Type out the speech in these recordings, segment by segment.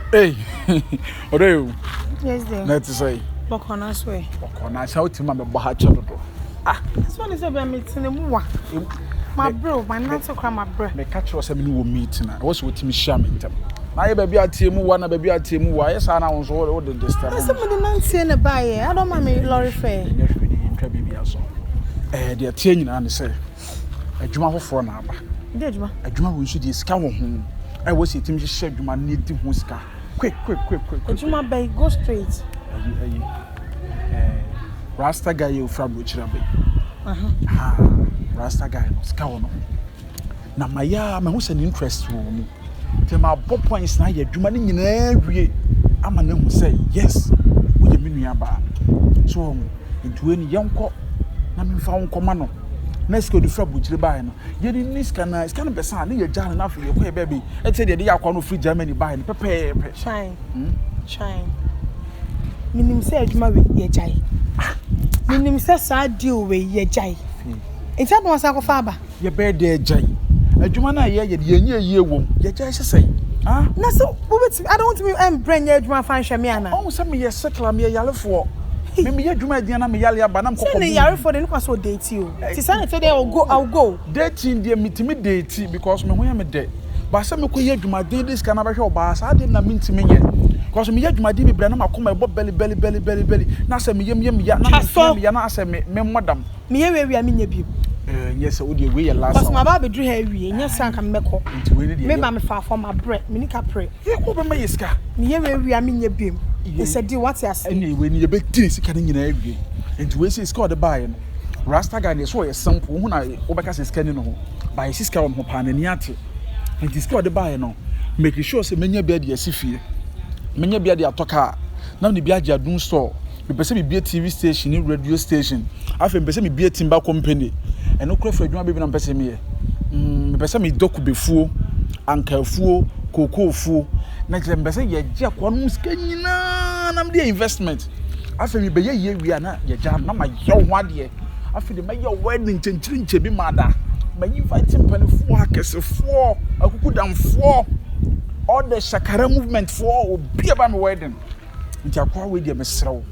Hey, Oreo. Yes, dear. Let's say. Bokona swear. Bokona, shout to my Bahacha. Ah, this one is about meeting the mua. My bro, my nan's cry my bro. The catch was a new meeting. I was with him shamming. My baby at Timu, one baby at Timu. Yes, I was all the distance. Somebody nancy in the buy. I don't mind lorry fair. Yes, we didn't be also. They are changing and say, a Juma for an hour. A Juma will shoot his cow home. I was sitting to shed my need to Muska. Quick. Juma Bay, go straight. Rasta guy, you from which rabbi. Rasta guy, Scout. Now, my who's an interest room. Tell my bob points now, you're doing in every. I'm a name who say, yes, we are mini about. So, into any young cock, Namin found commando. Next go to Frab which the buy. You didn't miss it's kind of a son, you're jarring enough for your queer baby. And say that they are going to free Germany buying prepare. Shine. Minim said, Marry, ye jay. Minim says, I deal with ye jay. It's not one sack of father. Your bed there, Jay. A Jumana, ye womb. Ye jay say. Ah, no, so I don't want to be bring your Juma fan Shamiana. Oh, some me a circle me a yellow for. Maybe you Juma Diana me yalia, but I'm calling the for the look so date you. Tisana today I'll go. Dating dear me to me date because me am dead. But some could hear Juma did this can have a bass. I didn't mean to me yet. Because me yet my dear Branham, I come my belly. Now say me yana say me madam. Me I mean you. Yes, I would you way last. Because my baby drew heavy, and yes, I can make up. Maybe I'm far from my bread, Minica pray. You go by my ska. Me I mean your beam. He said, do what you say. When you big things, can in every. And to waste his score the buy. Rasta guy is so a sample when I overcast his cannon by his scout on Pananiati. And he scored the buy no. Making sure say many bed yes if you. Many bed ya talker. Now the Biaja Doom store. The person be a TV station, radio station. After person be a timber company. And no crop for you baby and person me. The person me doku before, uncle fool, cocoa fool. Next time person ye jack one muskina. I'm the investment. After me be ye we are not ye jam. Now my young one year. After the my wedding chinche be mother. My inviting penny 4 case 4. I could down 4. All the Shakara movement 4 will be about my wedding. It's a quite with your Mr.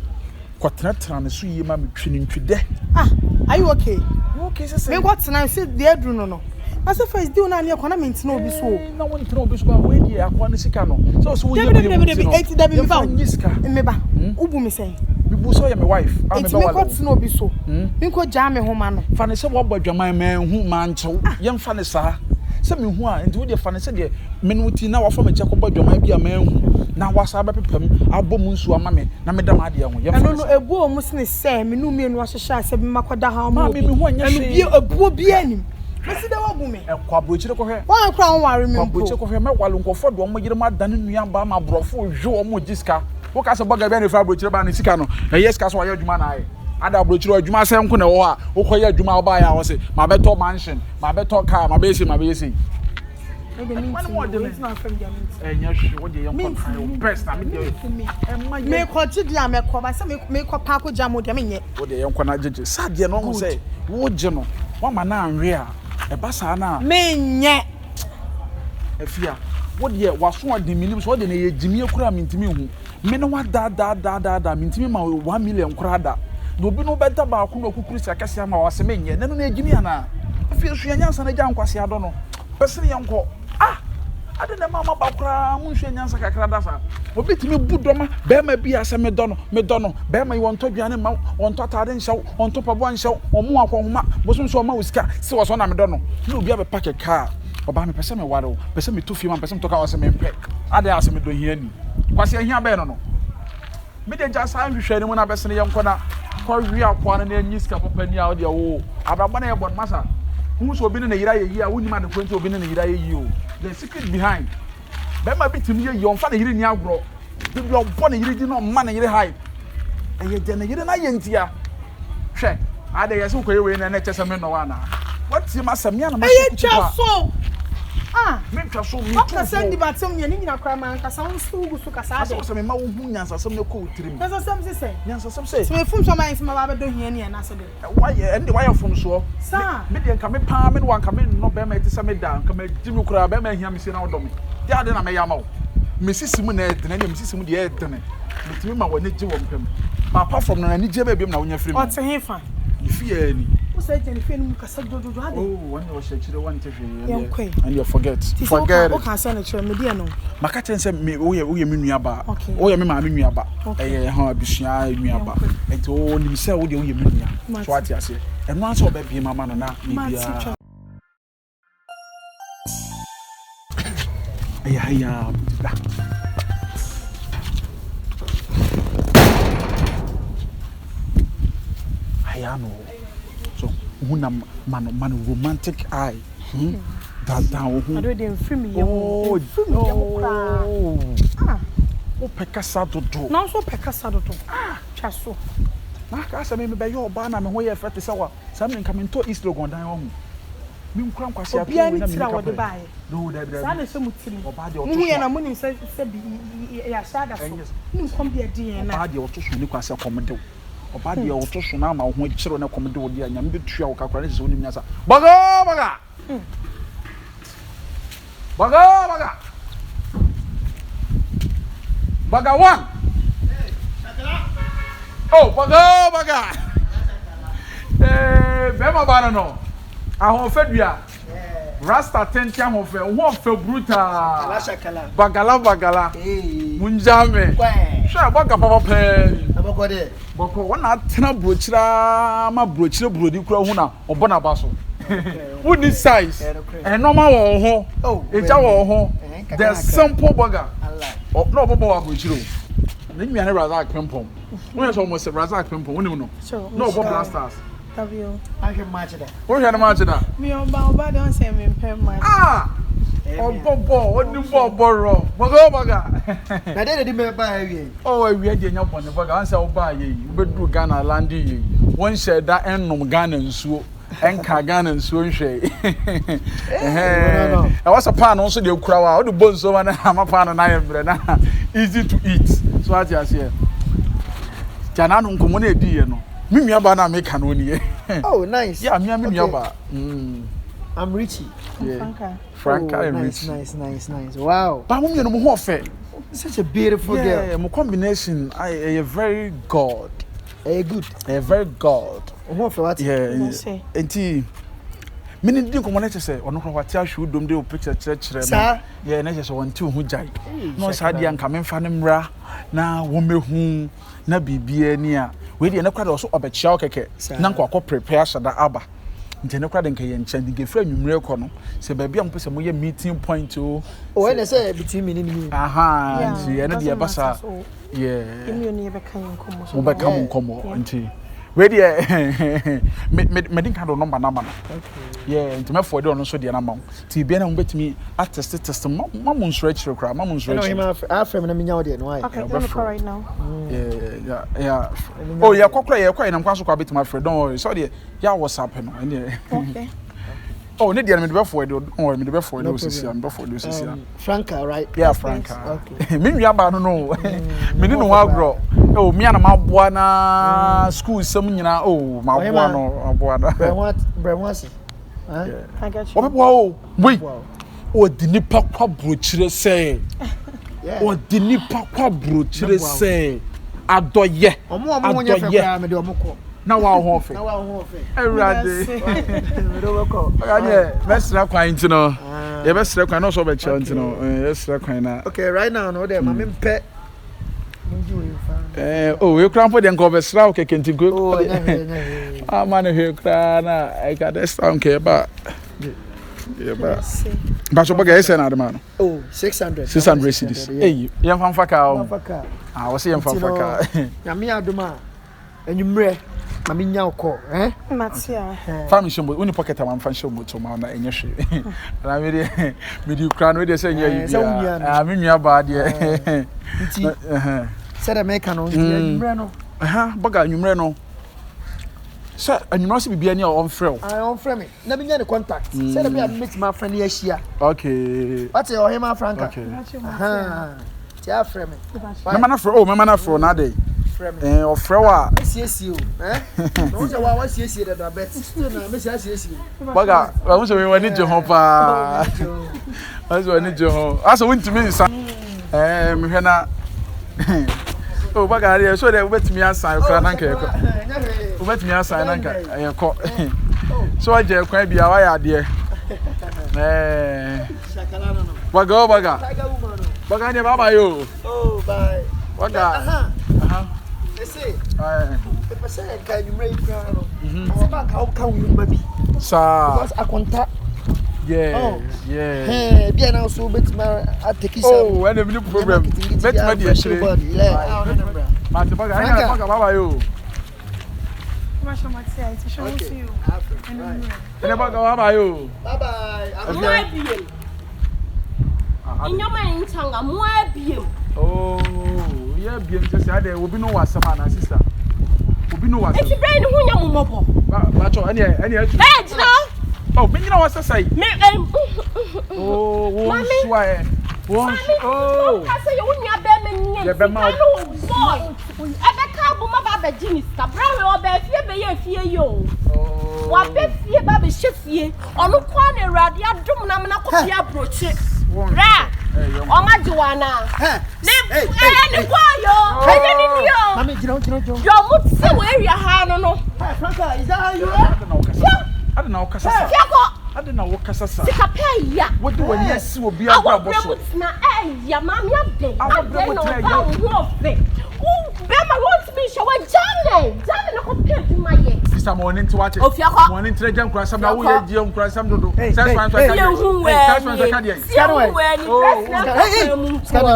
Quatran, so you mammy training today. Ah, are you okay? Okay, say what's now? Said the Adruno. No. As if I do not economy no be so. No one to know this about when you are one Sicano. So we never 80 that found Niska. Remember, Ubu say. We saw my wife. I'm what's no be so. Minko jam home. Fanny said, what about your man who man so young Fanny, sir? Some who are into the Fanny said, Menuti now from a Jacob, you might be a man. Now was I pepem, I'll boom so a mammy, Namada Madia. I don't know a boy must say, Minumi and was a shy, said Makoda, how mammy, when you a poor bien. Mr. Woman, a quabucho, one crown, I remember while Uncle Ford, one more mad than in Yamba, brought for Joe Mojiska. What as a bugger benefit for Ban Sicano, a yes, cast why you man. Ada brochuro adwuma sem ko na wo a wo koye adwuma oba ya wo se ma beto mansion ma beto car ma be si best na me ko gidi am ko ba se me ko pa ko jamo de me nye wo de yenko na jeje sadie no mo se wo je no wa ma na anwe a e ba sa na me nye afia wo de waso ade minim so de na ye jimi akura mintimi hu me no wa da mintimi ma 1 million kura da no bi no beta ba ko no kukuru sia kase ama wa se me nye na no na ejimi ana afia so yansa na ja nkwase ado no person yanko ade na mama bakura mu hwe nyansa kakra da sa obetimi budoma be ma bi ase me dono be ma wonto duane ma wonto tade nhyɛw wonto pabo nhyɛw omu akonhoma bosom so ma usika se wo so na me dono na obi abe pack car oba me pese me ware o pese me to fie ma pese me to ka wo se me mpe ade ase me do hiani kwase ahia be no me de ja sa hwehwe ni mu na bese ne yenko na kwa wi akwa na anyi sika papa ni a wo de wo abrabɔ na ye bon masa hu so obi ne yira ye yi a woni ma de kwenti obi ne yira ye yi o the secret behind bema bitim ye yon fa na yiri ni agro de bi obbo na yiri di no ma na yiri high eye je na yiri na ye ntia hwe ade ye so koye we na chese me no wa na what you must me na ma so me twa so me to ka send batem ne ni na kra man ka sa unsu gusu ka sa de so me ma wo hu nyansa sem ne ko utirim ka sam se nyansa sem se me fum so man se ma ba do hia ni na so de why and why fum so sa me de nka me pa me no nka me no be ma ti se me da nka me jimi kura be ma hia me se na odo me dia de na me ya ma wo mesisimu na edene na mesisimu de edene metimi ma woni je wo mpem apart from na ni je ba biem na wonya free o te hefa ifie ni o say je ni fe ni kasa dododo ade oh when you share chire one tefe and you forget o can say na chire me dia no maka chen say me wo ye me nuaba wo ye me ma me nuaba ha abusua nuaba enti o nim say wo de wo ye me nua so ati ase eno anse oba biem mama no na bibia ya ayano so una man romantic eye that down I do dem film ye o pekasa dodo na so pekasa dodo twa so na ka sa me be yo ba na me ho ye fete se wa sa me nkamento east logon dan ho mi nkran kwase ato we na me ka no da sa na se mutiri oba de mu ye na mu nim se bi ya shada so nim kom bi ade na oba de oto so ni kwase komde oba de oto so na ma ho kire na komde wo de anyam be tua wo kakra ne se wonim nyasa baga one oh baga bema bana no ahon fadua rasta tenti ahon fe wo fe brutal bagala munjame sha baga papa pe abokode boko wona atena brochira ma brochira brodi kura hu na obona baso woni size normal wo ho eja wo ho the simple burger oh no bobo wa brochiro na nyi ane razak pempom wona so mo se razak pempom woni no no bobo blasters Tavio I can match that wo hwe na match da me oba don say me pem match bobo woni bobo ro burger na dey me ba awie oh awie je nya pon burger ansa wo ba ye wo bedu Ghana land ye won share da ennom Ghana nsuo enka Ghana nsuo nhwe I was a pan also de kura wa wo de bonso ma na ma pan na ye bre na easy to eat so at ya here jana no nkomo na edi ye no me nua ba na make no ni oh nice yeah me nua ba I'm Richie Franka and Richie nice wow ba mo no mo ho fe such a beautiful girl yeah mo combination I very god good very god ho fe what yeah enti mini din ko mo na chese ono kro wati ahwe dom de o picture kire me yeah na chese won ti hu jai no sa dia nka me mfa ne mra na wo mehu na bibia ni a we de na kwada so obechia okeke na nkwa prepare shada aba nti ne kwada nka ye ncha nge fra nwumre ko no se ba bia mpese mo ye meeting point o ene say between me and me aha nti ene de basa yeah emi oni be kan nkomo so mo be kan nkomo nti we de me din kan do number na ma no yeah nti me for de ono so de na ma ti bia na mo betimi test mo nsure chire kra mo nsure chire no afrem na menya de no ai okay let me call right now yeah oh yeah kokra yeah kwa ina nkwaso kwa betimi afre don't worry so de ya whatsapp no okay oh ne de me de for de oh me de for de osisi am for de osisi Franka right yeah Franka okay me nua ba no me ni no wa agro oh me na maboa na school sem nyina oh maboa no maboa na brewasi I got you oboa oh wait o di nipa kwa brochire say o di nipa kwa brochire say adoye omo nya fe kwa me de omko na wa ho fe erade me do ko anya mesra kwan ntino ye besra kwan no so be che ntino besra kwan na okay right now no there mama mpe oh you cramp de nko besra o keke ntigo oh ama no he kra na I got this town ke ba ba so baga ese na adama no oh 600 cedis eh yem fanfa ka o wo se yem fanfa ka ya me adoma enwumre ma me nya uko matia fam shombo uni pocket am fan shombo to ma na enye hwe na me di kra no we dey say nya yi bia me nua ba de nti said America no enwumre no baga enwumre no sir enwumre so bibia ni on frɛ on frɛ me na me nya the contact said me meet my friend here shia okay what your him Franka okay tia frɛ me mama na frɛ oh mama na frɛ na dey ofrɛ wa siesie o no se wa siesie da bet still na me siesie baga wo so we wani je ho pa aso wani je ho aso wintimi nsa Me hena. Oh, bagari so dey obetimi asan kra nanka ekọ. Obetimi asan nanka ekọ. So aje kwan bia wa ya de. Baga. Baga ne baba yo. Oh, bye. Baga. Ese. The person can you make crown. Aba ka o ka wu baby. Sa. Because akonta. Yeah. Bia na so betima ateki sa. Oh, and no problem. Betima dey shire. Ma te baga, ina baga baba yo. Masha Matia, it's show you. Ina baga baba yo. Bye bye. In your mind, Tanga, more beam. Oh, yeah, bien just say there will be no wasama na sister. Will be no wasama. It's brain who you mobo. But any Hey, no. Oh, me you know what to say. Me Oh, why? Oh, I say you wouldn't have been yeah, be ma boy. Ebe ka bu ma ba be jinis ka brown o be fie be ye fie yo. Oh. Wa be fie ba be hye onu kwa na Awurade adom na me na ko fie abroche. Ra. O ma jiwana. Ne kwa yo. Eye ni yo. Mami, giro. Yo mutse we area ha no. Franka, is that how you are? I don't know kasa. I don't know what kasa. Sika pay ya. What do when yes will be a boss. Na ya mami abde. Abde no ba wo fe. Be ma want me show Jane no ko pay to my ye. Sister morning to watch it. Morning to jam cross some na wo ye jam cross some do. That's why I'm trying. That's why I'm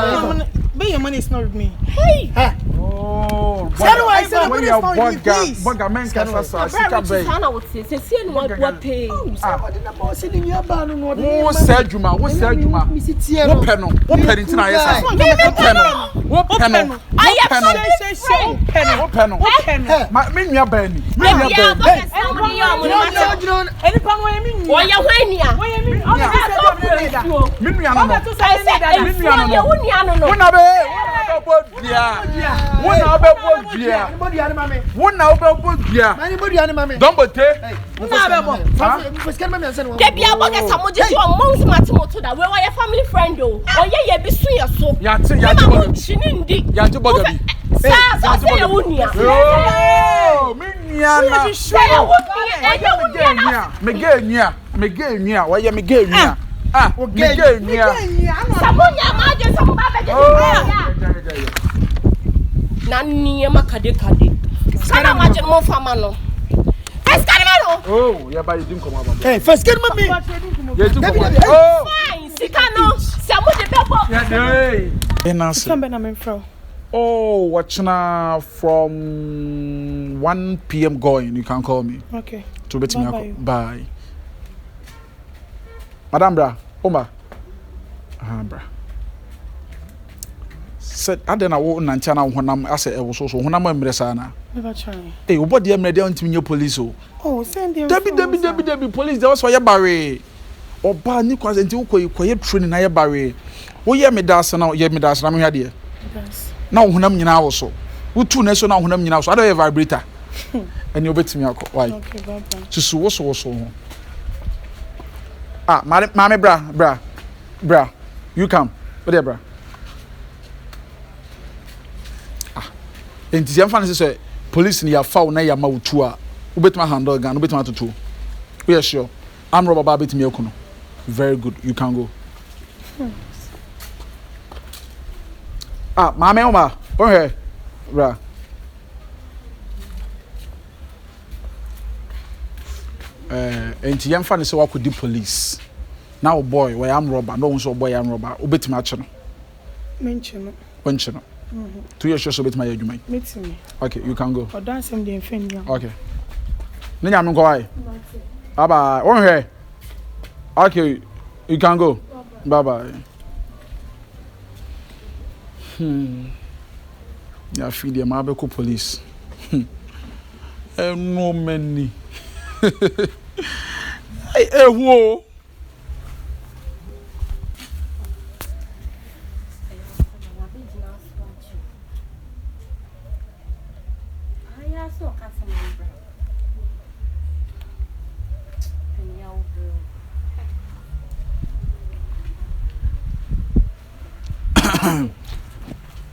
trying. But your money is not with me. Hey. Oh. I said the money is not with me, please. Boga men kasa sika bay. Sana would say no what pay. Somebody na boss in your bar no. Wo say adwuma. Wo pe no. Wo pe ntina yesa. Wo pe no. I am so pe no. Ma me nua ba ni. Me nua ba. Any pan way me. Wo ya hwania. Me nua no. Me nua no. Wona be bodua. Wona be bodua. Wona be bodua. Mani bodua mami. Don bote. Wona be bo. First man answer no. Kebi aboga samoje ti o months matimoto da we were your family friend o. Oye ye bi su ye so. Ya ti boga. Chinindi. Ya ti boga bi. Sa say ye wunia. Oh, me nua na. Say ye wunia. Me ge nua. Wa ye me ge nua. Ah, me ge nua. Samonya ma je samu ba be je. Na niye makade. Sana ma je mo fama no. First can Oh, yeah, but you didn't come about. Hey, first get me. Oh, fine. Sikano, samu de bebo. yeah, hey. Come back, I'm from. Oh, watching from 1 p.m. going. You can call me. Okay. To bet me. Bye. Madam Bra, Oma. Bra. Said I don't know Nantana when I'm as I was so when I'm a Mresana. Never try. Hey, what the emre down to me police? Oh, send them. Debbie, police, there was for your barry. Or bar Nicholas and you quiet training I barry. Oh, yeah, me das now, yeah, me das, I'm here. Now, when I'm in our so. Who 2 national when I'm in house, I don't have vibrator. And you bet me, why? Okay, bye. So, what's also. Ah, mammy, bra. You come. Whatever, bra. Enti yam fan say police ni ya foul na ya mawutu a obetima handle gun obetima tutu we are sure I'm rubber ba betimi akuno very good you can go mama oma here bra enti yam fan say wakodi police now boy where I'm rubber no one so boy I'm rubber obetima ache no mention no 2 years so bet my adwuma. Meet me. Okay, you can go. Or dance him the offend you. Okay. Nenya me go why? Bye bye. On here. Okay, you can go. Bye bye. Ya feed them abeko police. No many. Hey, whoa.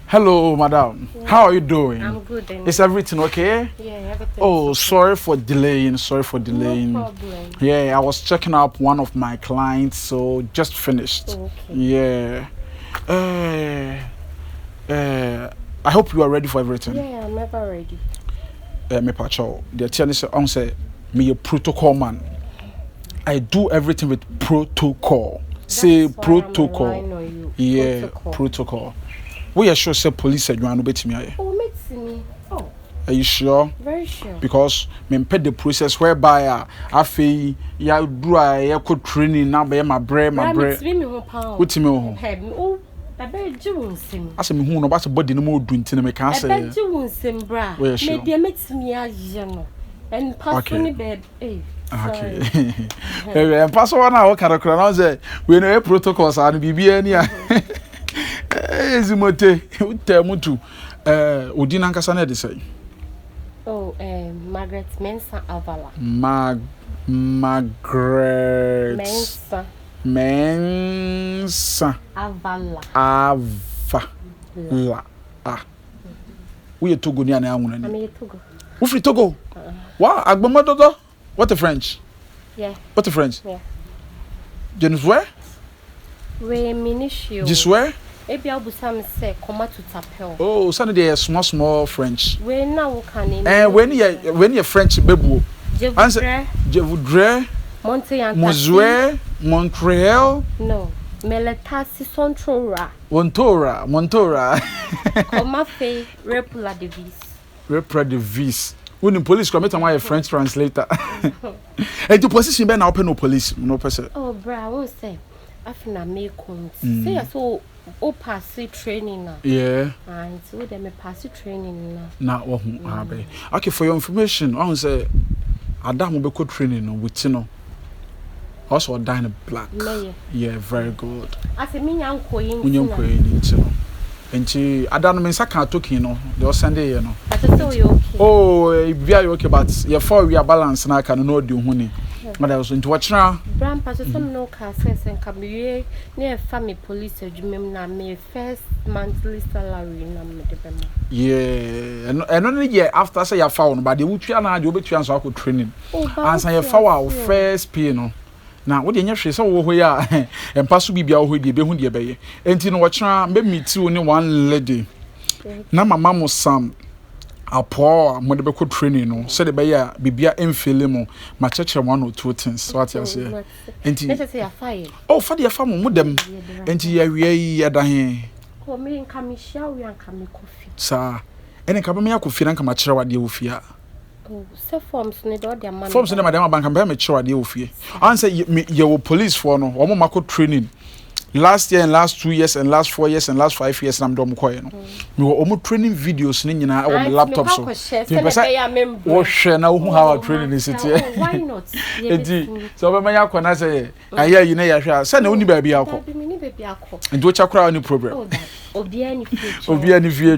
Hello, madam. Yeah. How are you doing? I'm good. Is everything okay? Yeah, everything. Oh, sorry for delaying. Sorry for delaying. No problem. Yeah, I was checking up one of my clients, so just finished. Okay. Yeah. I hope you are ready for everything. Yeah, I'm never ready. Me pacho. The tennis on say me a protocol man. I do everything with protocol. Say protocol. Yeah, protocol. We are sure say police said you are no bet me. Oh, me. Oh. Are you sure? Very sure. Because me pay the process whereby I feel ya do I could training now by my bread. What's me home? Oh, I bet you sim. I say me who no but body no more doing tin me can say. I bet you sim bra. Maybe I met me as and pass on the bed. Okay. And pass on now can I say we know protocols and bibia ni ezimote utemutu odi nankasa na de say. Oh, Margaret Mensa Avala. Margaret Mensa Avala. La. We Togo ni ana anwuna ni. I'm Togo. We free Togo. Wow, agbomododo. What the French? Yeah. What the French? Yeah. Jennifer? We minishio. Just where? Ebi abusam say come to Tapel. Oh, Sunday small French. We now can when you French bebu. Je voudrais Montreal. No. Meletasi Sontora. Montora. Come fe Repula de Vis. Repra de Vis. When the police come to my French translator. And the position be now open no police no person. Oh bra, I won't say. After me come. Say so o pass training now. Yeah. And so them me pass training now. Na wo hu abe. Okay, for your information, I want say Adam be training no with no. Also dine black. Yeah, very good. I say me nyanko yin. Nyanko enti Adam me saka token no. The Sunday you know. But so you okay. Oh, be okay but your for we are balance na can no do hu ni. But I was into watch now. Grandpa, some no car says and can be near family police regime na me first monthly salary na me de bema. Yeah, and only year after say you found but the wutu na de obetu anso akọ training. And say you found first pay no. Na wo de nya hwe say wo ho ya empa so bibia wo ho de be hu de be ye. Enti no watch na me meet you ni one lady. Na mama mo Sam apo mo de be ko training no so de be ya bibia emfele mo ma cheche one or two things what you say enti let us say fire oh fa de fa mo dem enti ya wie ya da he ko me nka me hia we nka me kofi sa ene ka ba me akofi na nka ma kire wade wo fia oh se forms ne do de man forms ne madam bank ba me kire wade wo fie an say ye wo police for no o mo mako training last year and last 2 years and last 4 years and last 5 years na mdom koye no me wo training videos ni nyina e wo laptop so wo hwe na wo hu how training is it why not edi so be manya kona say aya yi na ya hwe say na woni ba bia akọ edi wo chakura ni problem obi ani future